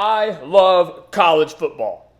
I love college football.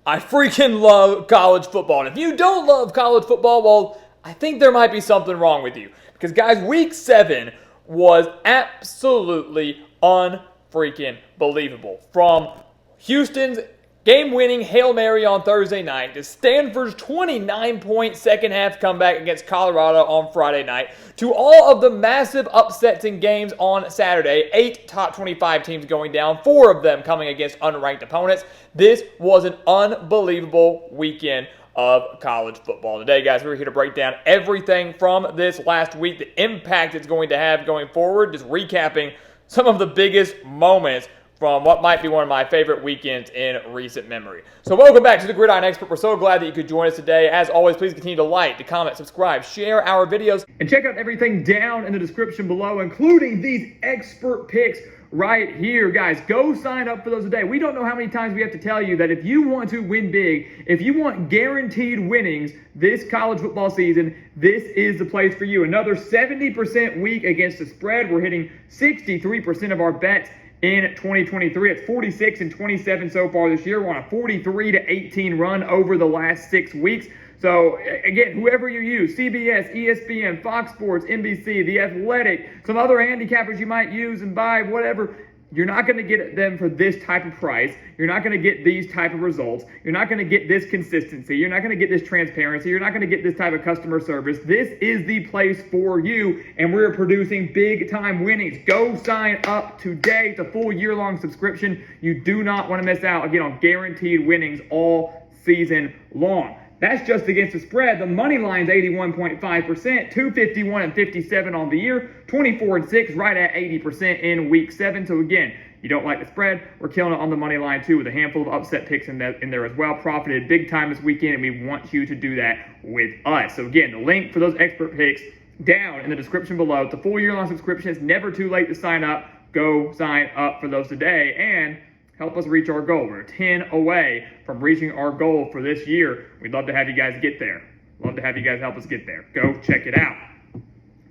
I freaking love college football. And if you don't love college football, well, I think there might be something wrong with you. Because, guys, week 7 was absolutely unfreaking believable. From Houston's game-winning Hail Mary on Thursday night to Stanford's 29-point second-half comeback against Colorado on Friday night to all of the massive upsets in games on Saturday, 8 top 25 teams going down, 4 of them coming against unranked opponents. This was an unbelievable weekend of college football. Today, guys, we're here to break down everything from this last week, the impact it's going to have going forward, just recapping some of the biggest moments from what might be one of my favorite weekends in recent memory. So welcome back to the Gridiron Expert. We're so glad that you could join us today. As always, please continue to like, to comment, subscribe, share our videos, and check out everything down in the description below, including these expert picks right here. Guys, go sign up for those today. We don't know how many times we have to tell you that if you want to win big, if you want guaranteed winnings this college football season, this is the place for you. Another 70% week against the spread. We're hitting 63% of our bets in 2023. It's 46 and 27 so far this year. We're on a 43-18 run over the last 6 weeks. So, again, whoever you use, CBS, ESPN, Fox Sports, NBC, The Athletic, some other handicappers you might use and buy, whatever, you're not going to get them for this type of price. You're not going to get these type of results. You're not going to get this consistency. You're not going to get this transparency. You're not going to get this type of customer service. This is the place for you, and we're producing big-time winnings. Go sign up today. It's a full year-long subscription. You do not want to miss out, again, on guaranteed winnings all season long. That's just against the spread. The money line's 81.5%, 251 and 57 on the year, 24 and 6, right at 80% in week 7. So again, you don't like the spread, we're killing it on the money line too with a handful of upset picks in there as well. Profited big time this weekend, and we want you to do that with us. So again, the link for those expert picks down in the description below. It's a full year-long subscription. It's never too late to sign up. Go sign up for those today and help us reach our goal. We're 10 away from reaching our goal for this year. We'd love to have you guys get there. Love to have you guys help us get there. Go check it out.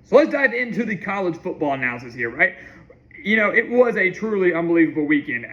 So let's dive into the college football analysis here, right? You know, it was a truly unbelievable weekend.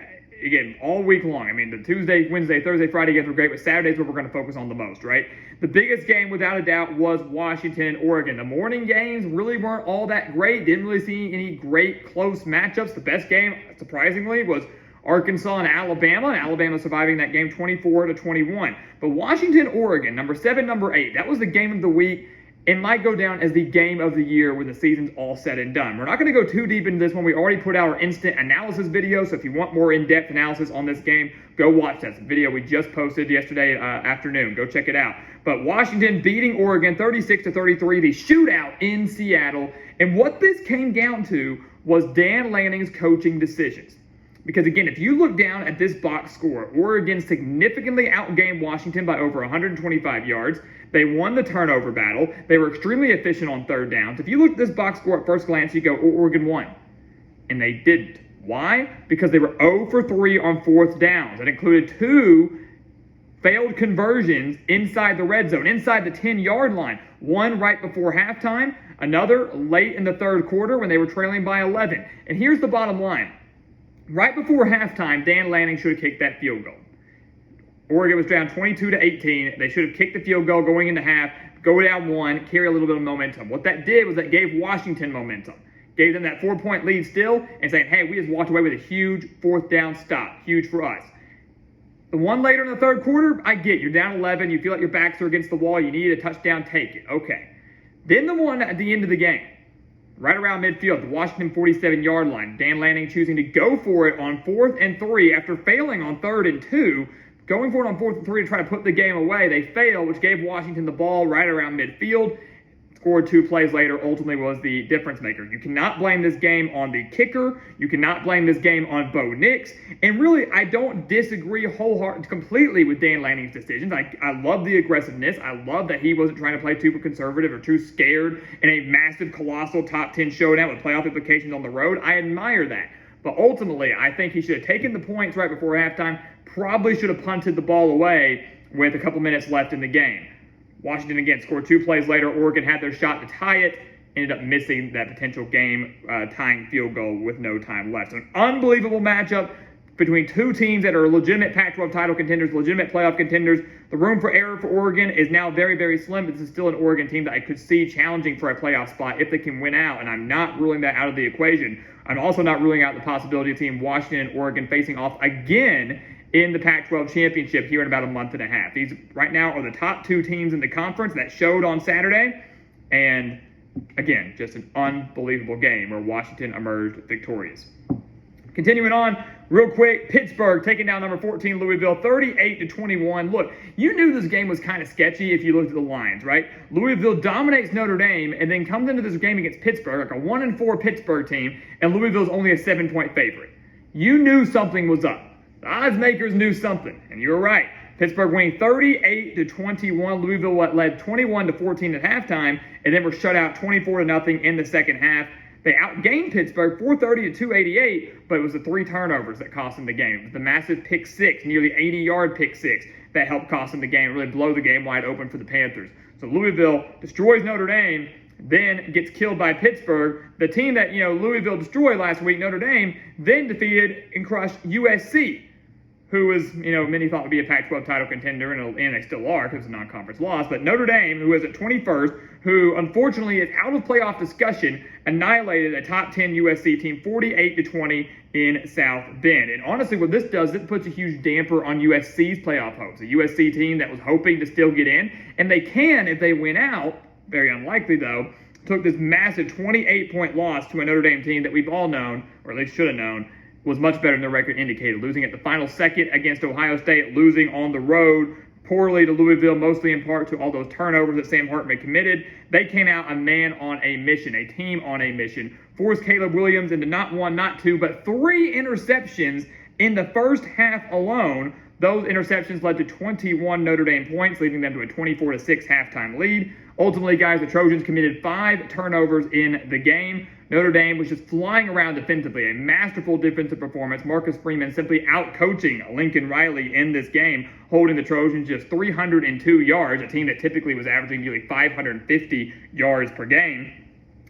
Again, all week long. I mean, the Tuesday, Wednesday, Thursday, Friday games were great, but Saturday's where we're going to focus on the most, right? The biggest game, without a doubt, was Washington and Oregon. The morning games really weren't all that great. Didn't really see any great close matchups. The best game, surprisingly, was Arkansas and Alabama surviving that game 24-21. But Washington, Oregon, number 7, number 8, that was the game of the week. It might go down as the game of the year when the season's all said and done. We're not going to go too deep into this one. We already put out our instant analysis video, so if you want more in-depth analysis on this game, go watch that. It's a video we just posted yesterday afternoon. Go check it out. But Washington beating Oregon 36-33, the shootout in Seattle. And what this came down to was Dan Lanning's coaching decisions. Because, again, if you look down at this box score, Oregon significantly outgained Washington by over 125 yards. They won the turnover battle. They were extremely efficient on third downs. If you look at this box score at first glance, you go, Oregon won. And they didn't. Why? Because they were 0 for 3 on fourth downs. That included 2 failed conversions inside the red zone, inside the 10-yard line. One right before halftime, another late in the third quarter when they were trailing by 11. And here's the bottom line. Right before halftime, Dan Lanning should have kicked that field goal. Oregon was down 22-18. They should have kicked the field goal going into half, go down 1, carry a little bit of momentum. What that did was that gave Washington momentum. Gave them that 4-point lead still and saying, hey, we just walked away with a huge fourth down stop. Huge for us. The one later in the third quarter, I get you're down 11. You feel like your backs are against the wall. You need a touchdown, take it. Okay. Then the one at the end of the game. Right around midfield, the Washington 47-yard line. Dan Lanning choosing to go for it on 4th and 3 after failing on 3rd and 2. Going for it on 4th and 3 to try to put the game away. They fail, which gave Washington the ball right around midfield. Scored 2 plays later, ultimately was the difference maker. You cannot blame this game on the kicker. You cannot blame this game on Bo Nix. And really, I don't disagree completely with Dan Lanning's decisions. I love the aggressiveness. I love that he wasn't trying to play too conservative or too scared in a massive, colossal top 10 showdown with playoff implications on the road. I admire that. But ultimately, I think he should have taken the points right before halftime, probably should have punted the ball away with a couple minutes left in the game. Washington, again, scored 2 plays later. Oregon had their shot to tie it, ended up missing that potential game-tying field goal with no time left. So an unbelievable matchup. between two teams that are legitimate Pac-12 title contenders, legitimate playoff contenders. The room for error for Oregon is now very, very slim, but this is still an Oregon team that I could see challenging for a playoff spot if they can win out, and I'm not ruling that out of the equation. I'm also not ruling out the possibility of Team Washington and Oregon facing off again in the Pac-12 championship here in about a month and a half. These right now are the top two teams in the conference that showed on Saturday, and again, just an unbelievable game where Washington emerged victorious. Continuing on, real quick, Pittsburgh taking down number 14 Louisville, 38-21. Look, you knew this game was kind of sketchy if you looked at the lines, right? Louisville dominates Notre Dame and then comes into this game against Pittsburgh, like a 1-4 Pittsburgh team, and Louisville's only a 7-point favorite. You knew something was up. The odds makers knew something, and you were right. Pittsburgh winning 38-21. Louisville led 21-14 at halftime, and then were shut out 24-0 in the second half. They outgained Pittsburgh 430-288, but it was the 3 turnovers that cost them the game. It was the massive pick six, nearly 80-yard pick six, that helped cost them the game, really blow the game wide open for the Panthers. So Louisville destroys Notre Dame, then gets killed by Pittsburgh. The team that, Louisville destroyed last week, Notre Dame, then defeated and crushed USC, who was, many thought would be a Pac-12 title contender, and they still are because it's a non-conference loss. But Notre Dame, who is at 21st, who unfortunately is out of playoff discussion, annihilated a top 10 USC team 48-20 in South Bend. And honestly, what this does, it puts a huge damper on USC's playoff hopes. A USC team that was hoping to still get in, and they can if they win out, very unlikely though, took this massive 28-point loss to a Notre Dame team that we've all known, or at least should have known, was much better than the record indicated, losing at the final second against Ohio State, losing on the road poorly to Louisville, mostly in part to all those turnovers that Sam Hartman committed. They came out a man on a mission, a team on a mission, forced Caleb Williams into not 1, not 2, but 3 interceptions in the first half alone. Those interceptions led to 21 Notre Dame points, leading them to a 24-6 halftime lead. Ultimately, guys, the Trojans committed 5 turnovers in the game. Notre Dame was just flying around defensively, a masterful defensive performance. Marcus Freeman simply out-coaching Lincoln Riley in this game, holding the Trojans just 302 yards, a team that typically was averaging nearly 550 yards per game.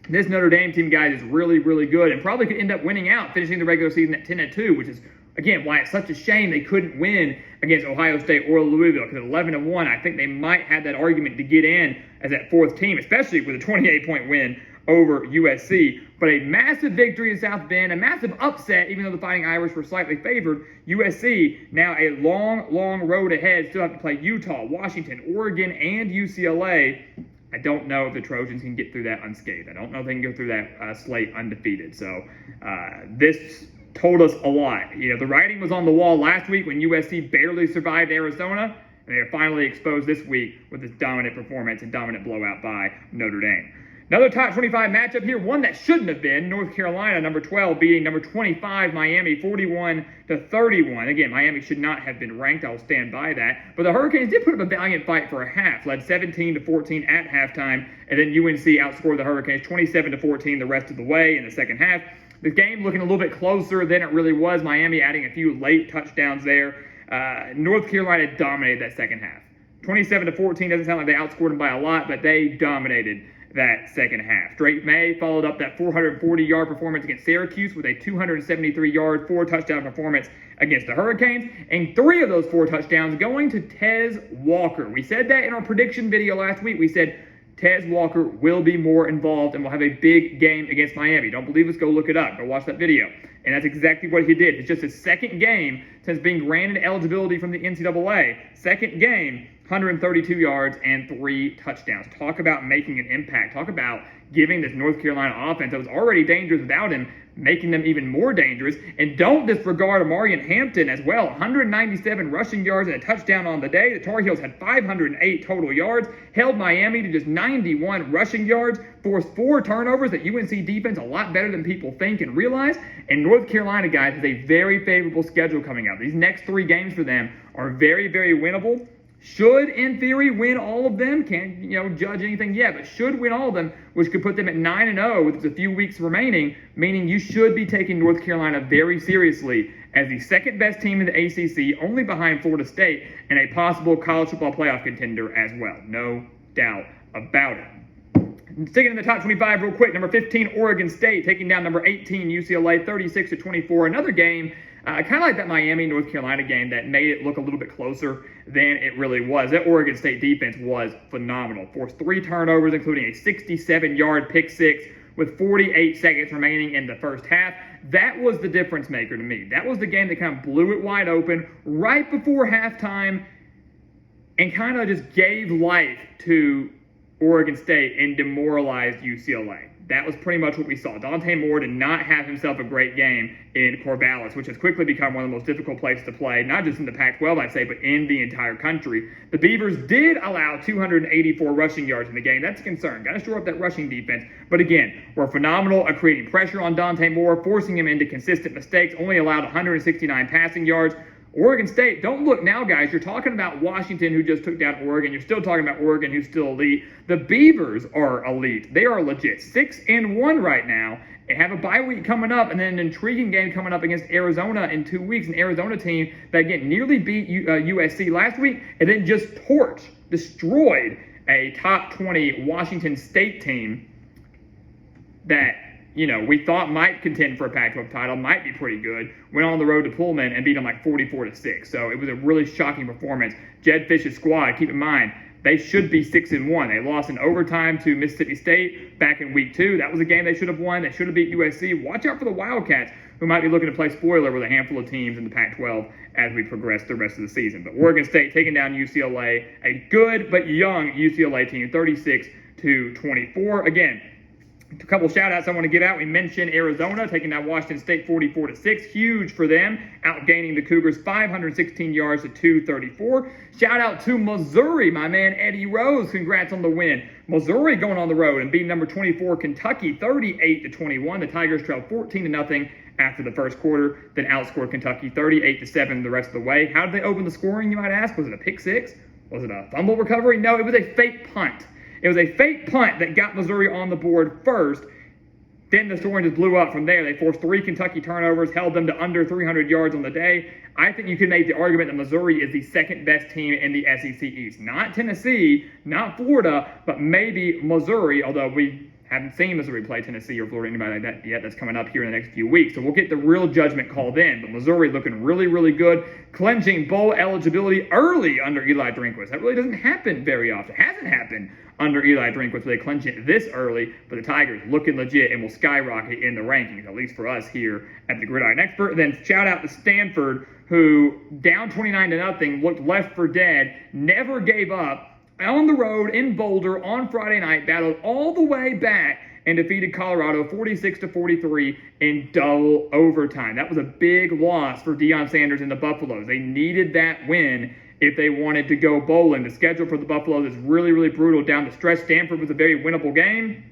This Notre Dame team, guys, is really, really good and probably could end up winning out, finishing the regular season at 10-2, which is, again, why it's such a shame they couldn't win against Ohio State or Louisville, because at 11-1, I think they might have that argument to get in as that 4th team, especially with a 28-point win over USC. But a massive victory in South Bend, a massive upset, even though the Fighting Irish were slightly favored. USC, now a long, long road ahead, still have to play Utah, Washington, Oregon, and UCLA. I don't know if the Trojans can get through that unscathed. I don't know if they can go through that slate undefeated. So this told us a lot. The writing was on the wall last week when USC barely survived Arizona, and they are finally exposed this week with this dominant performance and dominant blowout by Notre Dame. Another top 25 matchup here, one that shouldn't have been. North Carolina, number 12, beating number 25, Miami, 41-31. Again, Miami should not have been ranked. I'll stand by that. But the Hurricanes did put up a valiant fight for a half, led 17-14 at halftime, and then UNC outscored the Hurricanes 27-14 the rest of the way in the second half. The game looking a little bit closer than it really was. Miami adding a few late touchdowns there. North Carolina dominated that second half. 27-14 doesn't sound like they outscored them by a lot, but they dominated that second half. Drake May followed up that 440-yard performance against Syracuse with a 273-yard, 4-touchdown performance against the Hurricanes, and 3 of those 4 touchdowns going to Tez Walker. We said that in our prediction video last week. We said Tez Walker will be more involved and will have a big game against Miami. Don't believe us? Go look it up. Go watch that video. And that's exactly what he did. It's just his second game since being granted eligibility from the NCAA. Second game, 132 yards and 3 touchdowns. Talk about making an impact. Talk about giving this North Carolina offense that was already dangerous without him, making them even more dangerous. And don't disregard Amarian Hampton as well. 197 rushing yards and a touchdown on the day. The Tar Heels had 508 total yards, held Miami to just 91 rushing yards, forced 4 turnovers. That UNC defense a lot better than people think and realize. And North Carolina, guys, has a very favorable schedule coming up. These next 3 games for them are very, very winnable. Should, in theory, win all of them. Can't, judge anything yet, but should win all of them, which could put them at 9-0 with a few weeks remaining, meaning you should be taking North Carolina very seriously as the second best team in the ACC, only behind Florida State, and a possible college football playoff contender as well. No doubt about it. Sticking in the top 25 real quick, number 15, Oregon State, taking down number 18, UCLA, 36-24. Another game Kind of like that Miami-North Carolina game that made it look a little bit closer than it really was. That Oregon State defense was phenomenal. Forced 3 turnovers, including a 67-yard pick six with 48 seconds remaining in the first half. That was the difference maker to me. That was the game that kind of blew it wide open right before halftime and kind of just gave life to Oregon State and demoralized UCLA. That was pretty much what we saw. Dante Moore did not have himself a great game in Corvallis, which has quickly become one of the most difficult places to play, not just in the Pac-12, I'd say, but in the entire country. The Beavers did allow 284 rushing yards in the game. That's a concern. Got to shore up that rushing defense. But again, we're phenomenal at creating pressure on Dante Moore, forcing him into consistent mistakes, only allowed 169 passing yards. Oregon State, don't look now, guys. You're talking about Washington, who just took down Oregon. You're still talking about Oregon, who's still elite. The Beavers are elite. They are legit. 6-1 right now. They have a bye week coming up, and then an intriguing game coming up against Arizona in 2 weeks. An Arizona team that, again, nearly beat USC last week, and then just destroyed a top 20 Washington State team that, we thought might contend for a Pac-12 title, might be pretty good. Went on the road to Pullman and beat them like 44-6. So it was a really shocking performance. Jed Fish's squad, keep in mind, they should be 6-1. They lost in overtime to Mississippi State back in week 2. That was a game they should have won. They should have beat USC. Watch out for the Wildcats, who might be looking to play spoiler with a handful of teams in the Pac-12 as we progress the rest of the season. But Oregon State taking down UCLA, a good but young UCLA team, 36-24. Again, a couple shout-outs I want to give out. We mentioned Arizona taking down Washington State 44-6. Huge for them, outgaining the Cougars 516 yards to 234. Shout-out to Missouri, my man Eddie Rose. Congrats on the win. Missouri going on the road and beating number 24 Kentucky 38-21. The Tigers trailed 14-0 after the first quarter, then outscored Kentucky 38-7 the rest of the way. How did they open the scoring, you might ask? Was it a pick six? Was it a fumble recovery? No, it was a fake punt. It was a fake punt that got Missouri on the board first. Then the scoring just blew up from there. They forced 3 Kentucky turnovers, held them to under 300 yards on the day. I think you could make the argument that Missouri is the second best team in the SEC East. Not Tennessee, not Florida, but maybe Missouri, although we haven't seen Missouri play Tennessee or Florida, anybody like that yet. That's coming up here in the next few weeks. So we'll get the real judgment call then. But Missouri looking really, really good, clinching bowl eligibility early under Eli Drinkwitz. That really doesn't happen very often. It hasn't happened under Eli Drinkwitz, where they clinch it this early. But the Tigers looking legit and will skyrocket in the rankings, at least for us here at the Gridiron Expert. And then shout out to Stanford, who down 29-0, looked left for dead, never gave up. On the road in Boulder on Friday night, battled all the way back and defeated Colorado 46-43 in double overtime. That was a big loss for Deion Sanders and the Buffaloes. They needed that win if they wanted to go bowling. The schedule for the Buffaloes is really, really brutal down the stretch. Stanford was a very winnable game,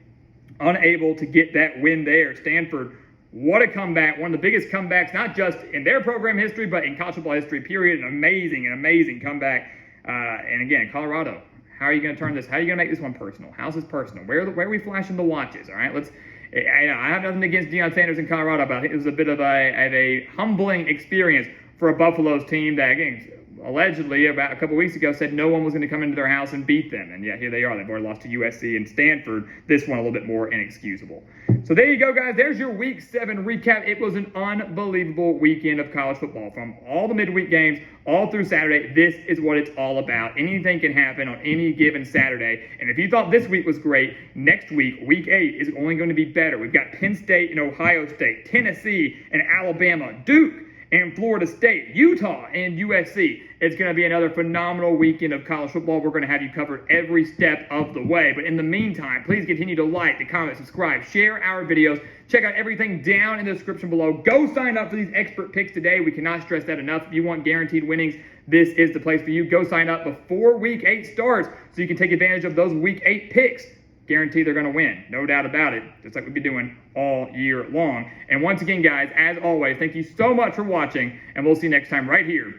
unable to get that win there. Stanford, what a comeback. One of the biggest comebacks, not just in their program history, but in college football history, period. An amazing comeback. And again, Colorado, how are you going to turn this? How are you going to make this one personal? How's this personal? Where are we flashing the watches? All right, I have nothing against Deion Sanders in Colorado, but I think it was a bit of a humbling experience for a Buffaloes team that, again, allegedly about a couple weeks ago said no one was going to come into their house and beat them. And yeah, here they are. They've already lost to USC and Stanford. This one a little bit more inexcusable. So there you go, guys. There's your Week 7 recap. It was an unbelievable weekend of college football. From all the midweek games all through Saturday, this is what it's all about. Anything can happen on any given Saturday. And if you thought this week was great, next week, Week 8, is only going to be better. We've got Penn State and Ohio State, Tennessee and Alabama, Duke and Florida State, Utah and USC. It's going to be another phenomenal weekend of college football. We're going to have you covered every step of the way. But in the meantime, please continue to like, to comment, subscribe, share our videos. Check out everything down in the description below. Go sign up for these expert picks today. We cannot stress that enough. If you want guaranteed winnings, this is the place for you. Go sign up before Week 8 starts so you can take advantage of those Week 8 picks. Guarantee they're going to win. No doubt about it. Just like we've been doing all year long. And once again, guys, as always, thank you so much for watching. And we'll see you next time right here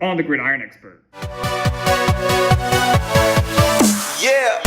on the Gridiron Expert. Yeah.